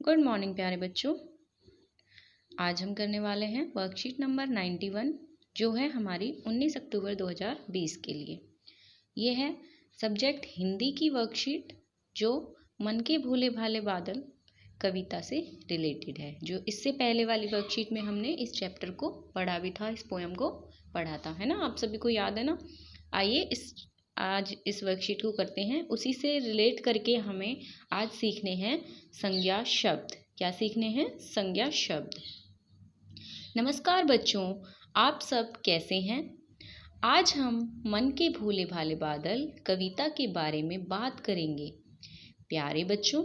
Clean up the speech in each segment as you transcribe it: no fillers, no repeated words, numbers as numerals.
Good morning प्यारे बच्चों। आज हम करने वाले हैं वर्कशीट नंबर 91 जो है हमारी 19 अक्टूबर 2020 के लिए। ये है सब्जेक्ट हिंदी की वर्कशीट जो मन के भोले भाले बादल कविता से रिलेटेड है। जो इससे पहले वाली वर्कशीट में हमने इस चैप्टर को पढ़ा भी था, इस पोएम को पढ़ा था, है ना। आप सभी को याद है ना। आइए आज इस वर्कशीट को करते हैं। उसी से रिलेट करके हमें आज सीखने हैं संज्ञा शब्द। क्या सीखने हैं? संज्ञा शब्द। नमस्कार बच्चों, आप सब कैसे हैं? आज हम मन के भोले भाले बादल कविता के बारे में बात करेंगे। प्यारे बच्चों,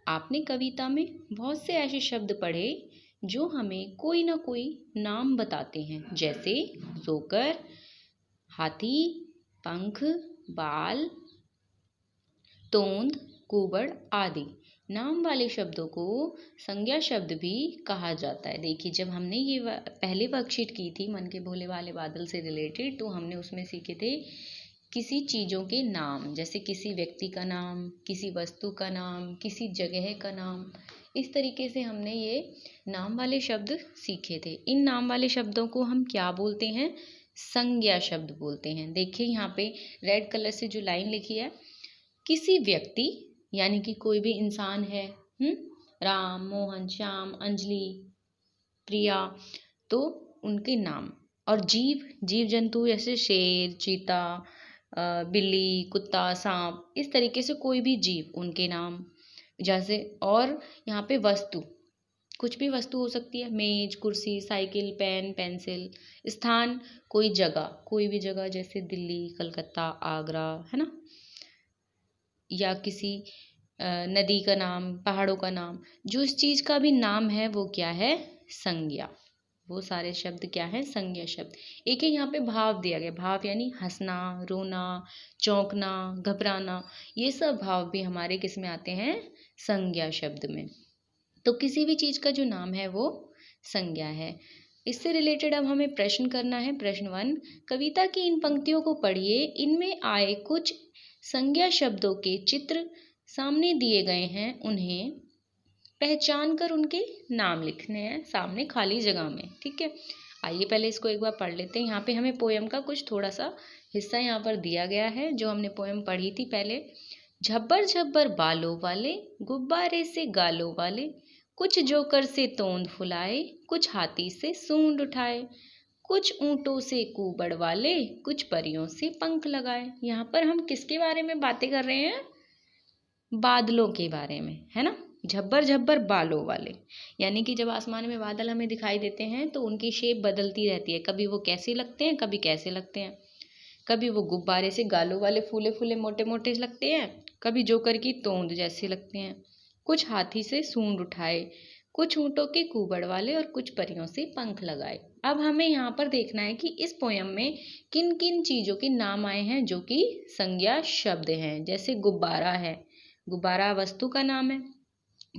आपने कविता में बहुत से ऐसे शब्द पढ़े जो हमें कोई ना कोई नाम बताते हैं, जैसे जोकर, हाथी, पंख, बाल, तोंद, कुबड़ आदि। नाम वाले शब्दों को संज्ञा शब्द भी कहा जाता है। देखिए, जब हमने ये पहले वर्कशीट की थी मन के भोले वाले बादल से रिलेटेड, तो हमने उसमें सीखे थे किसी चीज़ों के नाम, जैसे किसी व्यक्ति का नाम, किसी वस्तु का नाम, किसी जगह का नाम। इस तरीके से हमने ये नाम वाले शब्द सीखे थे। इन नाम वाले शब्दों को हम क्या बोलते हैं? संज्ञा शब्द बोलते हैं। देखिए यहाँ पे रेड कलर से जो लाइन लिखी है, किसी व्यक्ति यानी कि कोई भी इंसान है, राम, मोहन, श्याम, अंजलि, प्रिया, तो उनके नाम। और जीव जंतु जैसे शेर, चीता, बिल्ली, कुत्ता, सांप, इस तरीके से कोई भी जीव, उनके नाम जैसे। और यहाँ पे वस्तु, कुछ भी वस्तु हो सकती है, मेज, कुर्सी, साइकिल, पेन, पेंसिल। स्थान, कोई जगह, कोई भी जगह, जैसे दिल्ली, कलकत्ता, आगरा, है ना। या किसी नदी का नाम, पहाड़ों का नाम। जो इस चीज़ का भी नाम है वो क्या है? संज्ञा। वो सारे शब्द क्या है? संज्ञा शब्द। एक है यहाँ पे भाव दिया गया। भाव यानी हंसना, रोना, चौंकना, घबराना। ये सब भाव भी हमारे किस में आते हैं? संज्ञा शब्द में। तो किसी भी चीज़ का जो नाम है वो संज्ञा है। इससे रिलेटेड अब हमें प्रश्न करना है। प्रश्न 1, कविता की इन पंक्तियों को पढ़िए। इनमें आए कुछ संज्ञा शब्दों के चित्र सामने दिए गए हैं, उन्हें पहचान कर उनके नाम लिखने हैं सामने खाली जगह में। ठीक है, आइए पहले इसको एक बार पढ़ लेते हैं। यहाँ पे हमें पोएम का कुछ थोड़ा सा हिस्सा यहाँ पर दिया गया है जो हमने पोएम पढ़ी थी पहले। झब्बर झब्बर बालों वाले, गुब्बारे से गालों वाले, कुछ जोकर से तोंद फुलाए, कुछ हाथी से सूंड उठाए, कुछ ऊँटों से कुबड़ वाले, कुछ परियों से पंख लगाए। यहाँ पर हम किसके बारे में बातें कर रहे हैं? बादलों के बारे में, है ना। झब्बर झब्बर बालों वाले यानी कि जब आसमान में बादल हमें दिखाई देते हैं तो उनकी शेप बदलती रहती है। कभी वो कैसे लगते हैं, कभी कैसे लगते हैं। कभी वो गुब्बारे से गालों वाले फूले फूले मोटे मोटे लगते हैं, कभी जोकर की तोंद जैसे लगते हैं। कुछ हाथी से सूंड उठाए, कुछ ऊँटों के कुबड़ वाले और कुछ परियों से पंख लगाए। अब हमें यहाँ पर देखना है कि इस पोयम में किन किन चीज़ों के नाम आए हैं जो कि संज्ञा शब्द हैं। जैसे गुब्बारा है, गुब्बारा वस्तु का नाम है।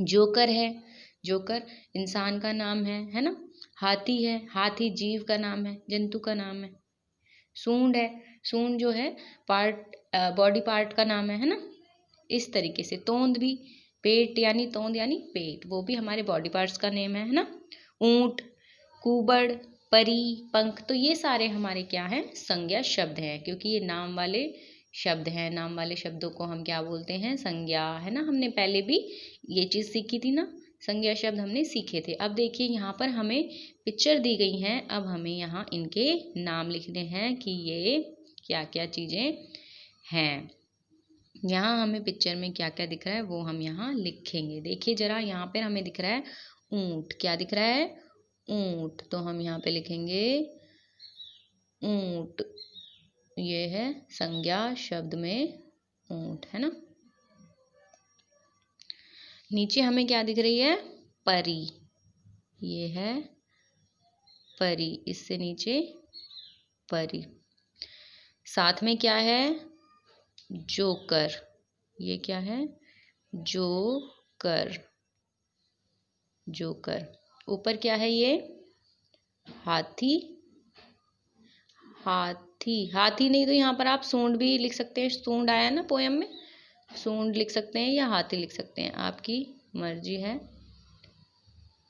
जोकर है, जोकर इंसान का नाम है ना। हाथी है, हाथी जीव का नाम है, जंतु का नाम है। सूंड है, सूंड जो है पार्ट, बॉडी पार्ट का नाम है ना। इस तरीके से तोंद भी, पेट यानी तोंद यानी पेट, वो भी हमारे बॉडी पार्ट्स का नेम है ना। ऊंट, कुबड़, परी, पंख, तो ये सारे हमारे क्या हैं? संज्ञा शब्द हैं, क्योंकि ये नाम वाले शब्द हैं। नाम वाले शब्दों को हम क्या बोलते हैं? संज्ञा, है ना। हमने पहले भी ये चीज़ सीखी थी ना, संज्ञा शब्द हमने सीखे थे। अब देखिए यहाँ पर हमें पिक्चर दी गई हैं। अब हमें यहाँ इनके नाम लिखने हैं कि ये क्या क्या चीज़ें हैं। यहाँ हमें पिक्चर में क्या क्या दिख रहा है वो हम यहाँ लिखेंगे। देखिए जरा, यहाँ पर हमें दिख रहा है ऊँट। क्या दिख रहा है? ऊँट। तो हम यहाँ पे लिखेंगे ऊँट। ये है संज्ञा शब्द में ऊँट, है ना। नीचे हमें क्या दिख रही है? परी। ये है परी, इससे नीचे परी। साथ में क्या है? जोकर। ये क्या है? Joker, joker. ऊपर क्या है? ये हाथी, हाथी, हाथी नहीं तो यहाँ पर आप सूंड भी लिख सकते हैं। सूंड आया ना पोयम में, सूंड लिख सकते हैं या हाथी लिख सकते हैं, आपकी मर्जी है।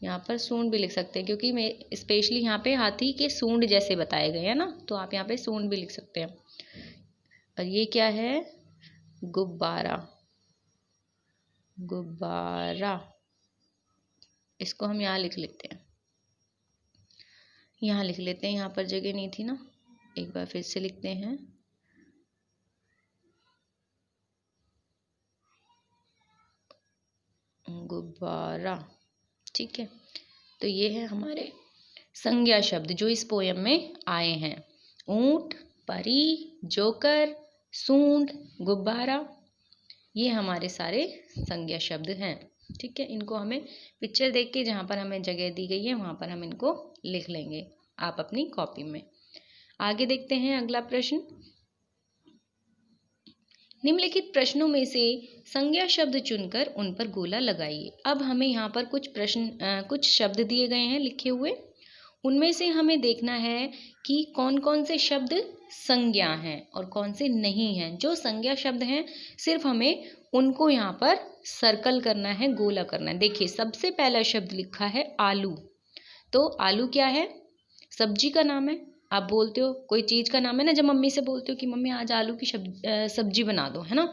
यहाँ पर सूंड भी लिख सकते हैं क्योंकि मैं स्पेशली यहाँ पे हाथी के सूंड जैसे बताए गए हैं ना, तो आप यहाँ पे सूंड भी लिख सकते हैं। और ये क्या है? गुब्बारा। गुब्बारा, इसको हम यहाँ लिख लेते हैं, यहाँ लिख लेते हैं, यहाँ पर जगह नहीं थी ना, एक बार फिर से लिखते हैं। गुब्बारा, ठीक है। तो ये है हमारे संज्ञा शब्द जो इस पोयम में आए हैं। ऊंट, परी, जोकर, सूंड, गुब्बारा, ये हमारे सारे संज्ञा शब्द हैं, ठीक है। इनको हमें पिक्चर देख के जहाँ पर हमें जगह दी गई है वहाँ पर हम इनको लिख लेंगे आप अपनी कॉपी में। आगे देखते हैं अगला प्रश्न। निम्नलिखित प्रश्नों में से संज्ञा शब्द चुनकर उन पर गोला लगाइए। अब हमें यहाँ पर कुछ शब्द दिए गए हैं लिखे हुए, उनमें से हमें देखना है कि कौन कौन से शब्द संज्ञा हैं और कौन से नहीं हैं। जो संज्ञा शब्द हैं सिर्फ हमें उनको यहाँ पर सर्कल करना है, गोला करना है। देखिए सबसे पहला शब्द लिखा है आलू, तो आलू क्या है? सब्जी का नाम है। आप बोलते हो कोई चीज़ का नाम है ना, जब मम्मी से बोलते हो कि मम्मी आज आलू की सब्जी बना दो, है ना,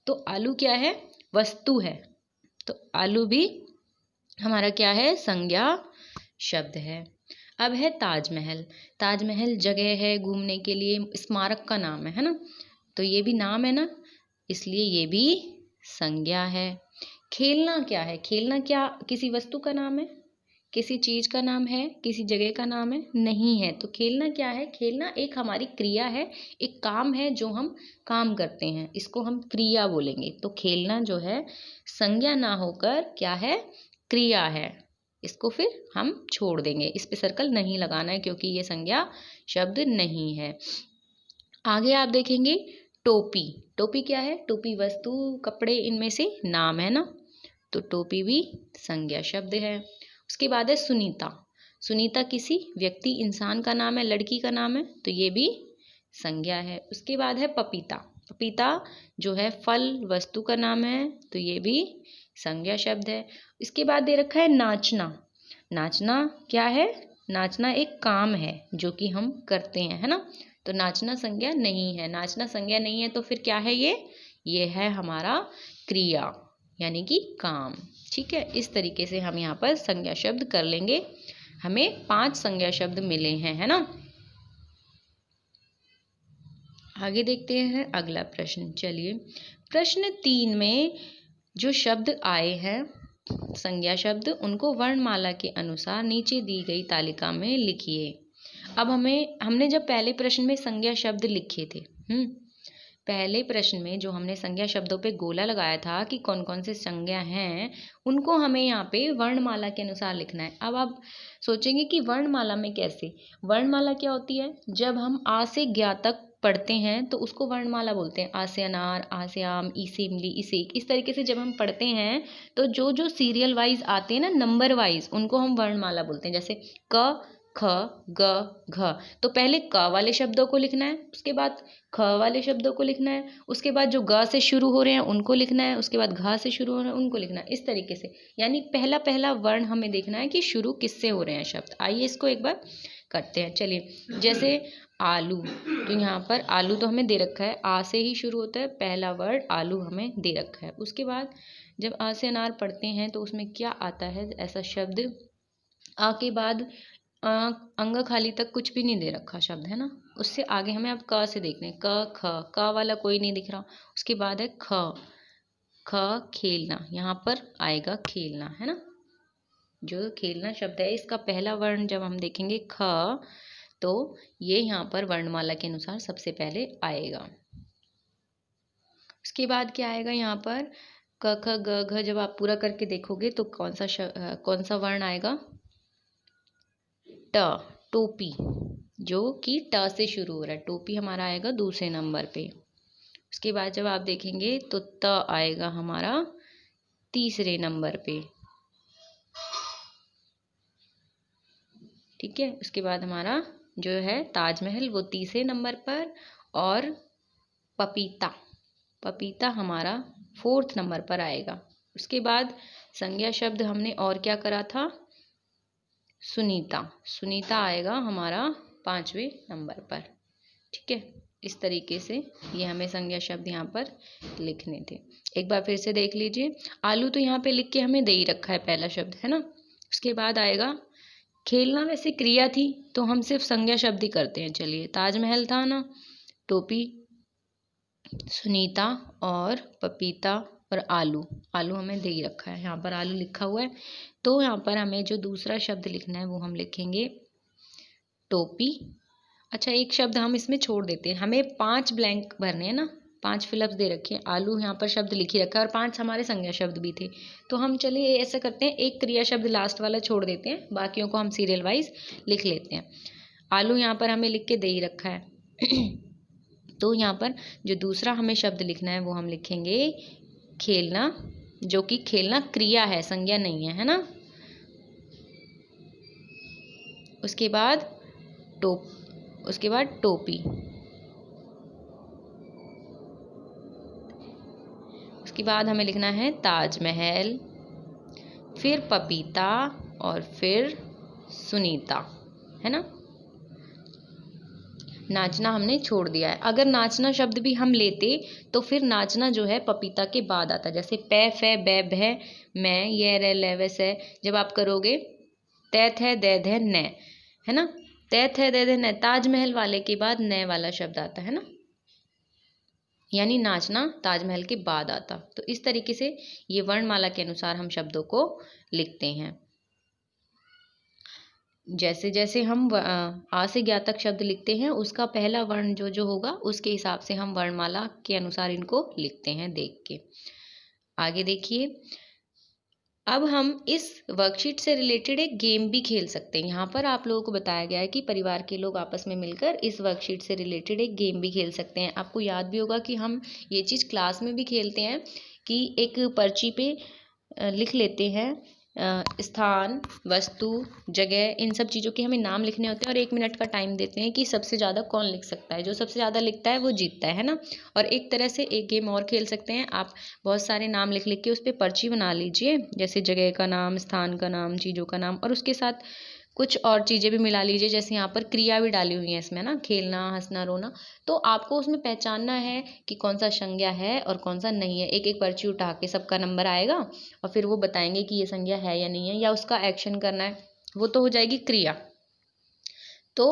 तो आलू क्या है? वस्तु है। तो आलू भी हमारा क्या है? संज्ञा शब्द है। अब है ताजमहल। ताजमहल जगह है घूमने के लिए, स्मारक का नाम है ना, तो ये भी नाम है ना, इसलिए ये भी संज्ञा है। खेलना क्या है? खेलना क्या किसी वस्तु का नाम है? किसी चीज़ का नाम है? किसी जगह का नाम है? नहीं है। तो खेलना क्या है? खेलना एक हमारी क्रिया है, एक काम है जो हम काम करते हैं, इसको हम क्रिया बोलेंगे। तो खेलना जो है संज्ञा ना होकर क्या है? क्रिया है। इसको फिर हम छोड़ देंगे, इस पे सर्कल नहीं लगाना है क्योंकि ये संज्ञा शब्द नहीं है। आगे आप देखेंगे टोपी। टोपी क्या है? टोपी वस्तु, कपड़े, इनमें से नाम है ना, तो टोपी भी संज्ञा शब्द है। उसके बाद है सुनीता। सुनीता किसी व्यक्ति, इंसान का नाम है, लड़की का नाम है, तो ये भी संज्ञा है। उसके बाद है पपीता। पपीता जो है फल, वस्तु का नाम है, तो ये भी संज्ञा शब्द है। इसके बाद दे रखा है नाचना। नाचना क्या है? नाचना एक काम है जो कि हम करते हैं, है ना, तो नाचना संज्ञा नहीं है। नाचना संज्ञा नहीं है तो फिर क्या है ये है हमारा क्रिया यानी कि काम, ठीक है। इस तरीके से हम यहाँ पर संज्ञा शब्द कर लेंगे। हमें 5 संज्ञा शब्द मिले हैं, है ना। आगे देखते हैं अगला प्रश्न। चलिए प्रश्न 3 में जो शब्द आए हैं संज्ञा शब्द, उनको वर्णमाला के अनुसार नीचे दी गई तालिका में लिखिए। अब हमने जब पहले प्रश्न में संज्ञा शब्द लिखे थे, पहले प्रश्न में जो हमने संज्ञा शब्दों पे गोला लगाया था कि कौन कौन से संज्ञा हैं, उनको हमें यहाँ पे वर्णमाला के अनुसार लिखना है। अब आप सोचेंगे कि वर्णमाला में कैसे? वर्णमाला क्या होती है? जब हम आ से ज्ञ तक पढ़ते हैं तो उसको वर्णमाला बोलते हैं। आ से अनार, आ से आम, ई से इमली, ई से, इस तरीके से जब हम पढ़ते हैं तो जो जो सीरियल वाइज आते हैं ना, नंबर वाइज, उनको हम वर्णमाला बोलते हैं। जैसे क, ख, ग, घ, तो पहले क वाले शब्दों को लिखना है, उसके बाद ख वाले शब्दों को लिखना है, उसके बाद जो ग से शुरू हो रहे हैं उनको लिखना है, उसके बाद घ से शुरू हो रहे हैं उनको लिखना है। इस तरीके से यानी पहला पहला वर्ण हमें देखना है कि शुरू किससे हो रहे हैं शब्द। आइए इसको एक बार करते हैं। चलिए जैसे आलू, तो यहाँ पर आलू तो हमें दे रखा है, आ से ही शुरू होता है, पहला वर्ड आलू हमें दे रखा है। उसके बाद जब आ से अनार पढ़ते हैं तो उसमें क्या आता है ऐसा शब्द? आ के बाद अंग खाली तक कुछ भी नहीं दे रखा शब्द, है ना। उससे आगे हमें अब क से देखना है, क, ख, क वाला कोई नहीं दिख रहा। उसके बाद है ख, ख खेलना, यहाँ पर आएगा खेलना, है ना। जो खेलना शब्द है इसका पहला वर्ण जब हम देखेंगे ख, तो ये यहाँ पर वर्णमाला के अनुसार सबसे पहले आएगा। उसके बाद क्या आएगा यहाँ पर? क, ख, ग, घ। जब आप पूरा करके देखोगे तो कौन सा वर्ण आएगा? ट, टोपी, जो कि ट से शुरू हो रहा है। टोपी हमारा आएगा दूसरे नंबर पे। उसके बाद जब आप देखेंगे तो त आएगा हमारा तीसरे नंबर पे, ठीक है। उसके बाद हमारा जो है ताजमहल वो तीसरे नंबर पर, और पपीता, पपीता हमारा 4th नंबर पर आएगा। उसके बाद संज्ञा शब्द हमने और क्या करा था? सुनीता। सुनीता आएगा हमारा 5वें नंबर पर। ठीक है, इस तरीके से ये हमें संज्ञा शब्द यहाँ पर लिखने थे। एक बार फिर से देख लीजिए। आलू तो यहाँ पे लिख के हमें दे ही रखा है, पहला शब्द है ना। उसके बाद आएगा खेलना, वैसे क्रिया थी तो हम सिर्फ संज्ञा शब्द ही करते हैं। चलिए, ताजमहल था ना, टोपी, सुनीता और पपीता और आलू। आलू हमें दे ही रखा है, यहाँ पर आलू लिखा हुआ है। तो यहाँ पर हमें जो दूसरा शब्द लिखना है वो हम लिखेंगे टोपी। अच्छा, एक शब्द हम इसमें छोड़ देते हैं, हमें 5 ब्लैंक भरने हैं ना, 5 फिलअप्स दे रखे हैं। आलू यहाँ पर शब्द लिख ही रखा है और 5 हमारे संज्ञा शब्द भी थे। तो हम चलिए ऐसा करते हैं, एक क्रिया शब्द लास्ट वाला छोड़ देते हैं, बाकियों को हम सीरियल वाइज लिख लेते हैं। आलू यहाँ पर हमें लिख के दे ही रखा है। तो यहाँ पर जो दूसरा हमें शब्द लिखना है वो हम लिखेंगे खेलना, जो कि खेलना क्रिया है, संज्ञा नहीं है, है ना। उसके बाद टोपी, उसके बाद हमें लिखना है ताजमहल, फिर पपीता और फिर सुनीता, है ना। नाचना हमने छोड़ दिया है। अगर नाचना शब्द भी हम लेते तो फिर नाचना जो है पपीता के बाद आता, जैसे पै फै बै भै मैं ये रे ले वे से, जब आप करोगे तै थे दे धे नै, है ना। तै थे दे धे नै, ताजमहल वाले के बाद नै वाला शब्द आता है ना, यानी नाचना ताजमहल के बाद आता। तो इस तरीके से ये वर्णमाला के अनुसार हम शब्दों को लिखते हैं। जैसे जैसे हम आ से ज्ञा तक शब्द लिखते हैं, उसका पहला वर्ण जो जो होगा उसके हिसाब से हम वर्णमाला के अनुसार इनको लिखते हैं, देख के। आगे देखिए, अब हम इस वर्कशीट से रिलेटेड एक गेम भी खेल सकते हैं। यहाँ पर आप लोगों को बताया गया है कि परिवार के लोग आपस में मिलकर इस वर्कशीट से रिलेटेड एक गेम भी खेल सकते हैं। आपको याद भी होगा कि हम ये चीज़ क्लास में भी खेलते हैं कि एक पर्ची पे लिख लेते हैं स्थान, वस्तु, जगह, इन सब चीज़ों के हमें नाम लिखने होते हैं और 1 मिनट का टाइम देते हैं कि सबसे ज़्यादा कौन लिख सकता है। जो सबसे ज़्यादा लिखता है वो जीतता है ना। और एक तरह से एक गेम और खेल सकते हैं, आप बहुत सारे नाम लिख लिख के उस पर पर्ची बना लीजिए, जैसे जगह का नाम, स्थान का नाम, चीज़ों का नाम, और उसके साथ कुछ और चीज़ें भी मिला लीजिए, जैसे यहाँ पर क्रिया भी डाली हुई है इसमें ना, खेलना, हंसना, रोना। तो आपको उसमें पहचानना है कि कौन सा संज्ञा है और कौन सा नहीं है। एक एक पर्ची उठा के सबका नंबर आएगा और फिर वो बताएंगे कि ये संज्ञा है या नहीं है, या उसका एक्शन करना है, वो तो हो जाएगी क्रिया। तो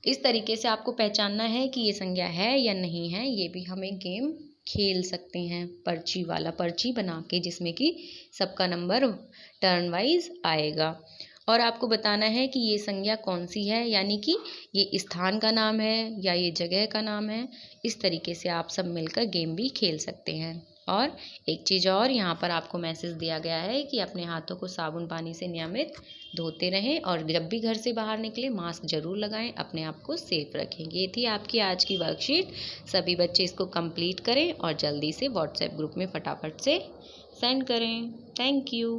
इस तरीके से आपको पहचानना है कि ये संज्ञा है या नहीं है। ये भी हम एक गेम खेल सकते हैं, पर्ची वाला, पर्ची बना के जिसमें कि सबका नंबर टर्न वाइज आएगा। और आपको बताना है कि ये संज्ञा कौन सी है, यानी कि ये स्थान का नाम है या ये जगह का नाम है। इस तरीके से आप सब मिलकर गेम भी खेल सकते हैं। और एक चीज़ और, यहाँ पर आपको मैसेज दिया गया है कि अपने हाथों को साबुन पानी से नियमित धोते रहें और जब भी घर से बाहर निकले मास्क जरूर लगाएं, अपने आप को सेफ रखें। ये थी आपकी आज की वर्कशीट। सभी बच्चे इसको कंप्लीट करें और जल्दी से व्हाट्सएप ग्रुप में फटाफट से सेंड करें। Thank you.